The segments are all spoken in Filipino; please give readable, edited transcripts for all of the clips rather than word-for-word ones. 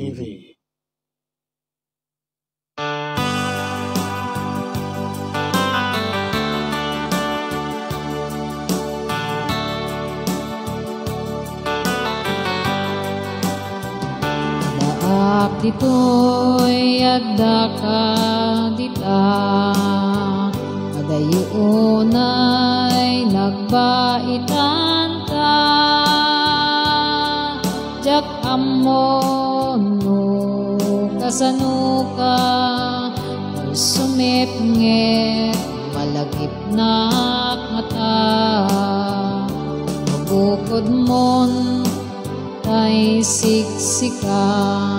TV. Daak dito'y adda ka dita, padayon ay nagbaitan ta. Jak amon no kasano ka, sumipngit malagip na mata. Mabukod mon tay siksika,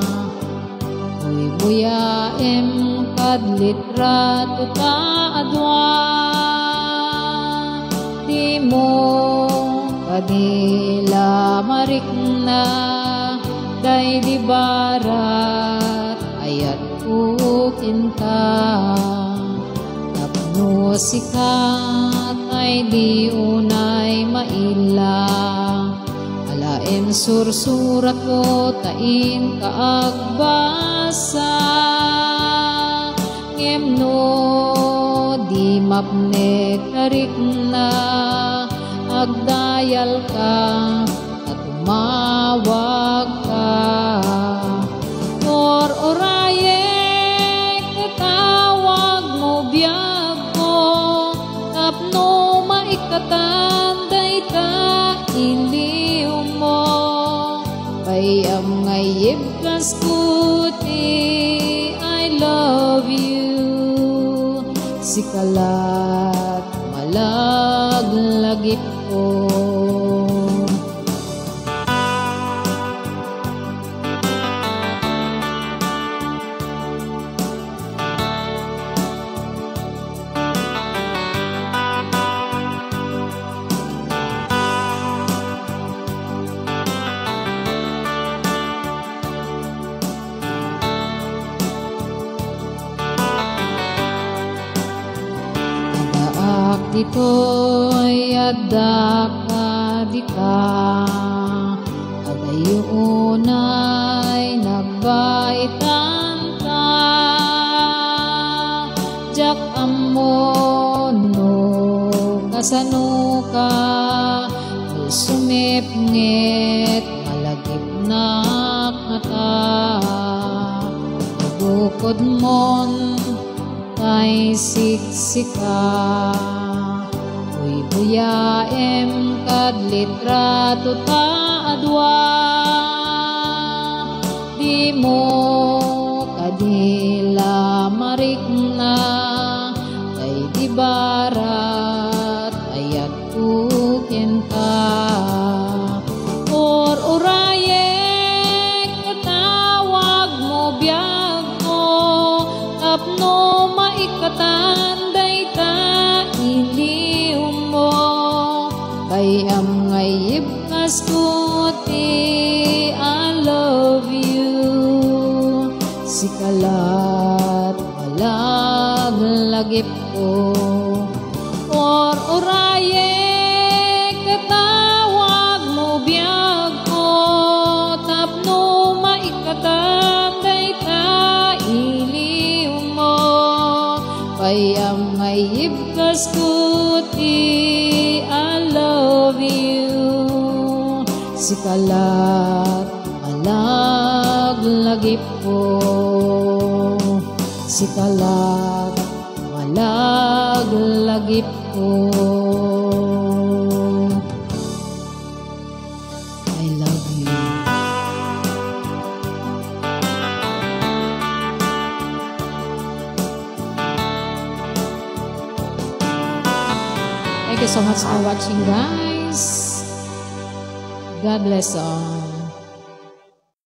uy buyaem kadlitrato ta adwa. Di mo kadila marikna, day di barat ayat kukinta. Tapno sikat ay di unay maila, alaen sursurat ko tain kaagbasa. Ngemno di mapnek tarikna, agdayal ka at tumawag ka. Nor orayek katawag mo biyag ko, tapno maikatan dayta iliw mo. Bayam ngayib kaskuti, I love you. Sikalat malaglagip ko. Dito'y adda ka dita, padayon ay nagbaitan ta. Jak amon no kasano ka, sumipngit malagip na mata. Mabukod mon tay siksika, uy buyaem kadlitrato ta adwa. Di mo kadila marikna, tay di barat ayat kukinta. Or orayek katawag mo biyag ko, tapno maikatan dayta iliw mo. Bayam ngayib kaskuti, I love you. Sikalat malaglagip ko. Or orayek katawag mo biyag ko, tapno maikatan dayta iliw mo. Bayam ngayib kaskuti, I love you. Sikalat malaglagip ko. Sikalat malaglagip ko. I love you. Thank you so much for watching, guys. God bless all.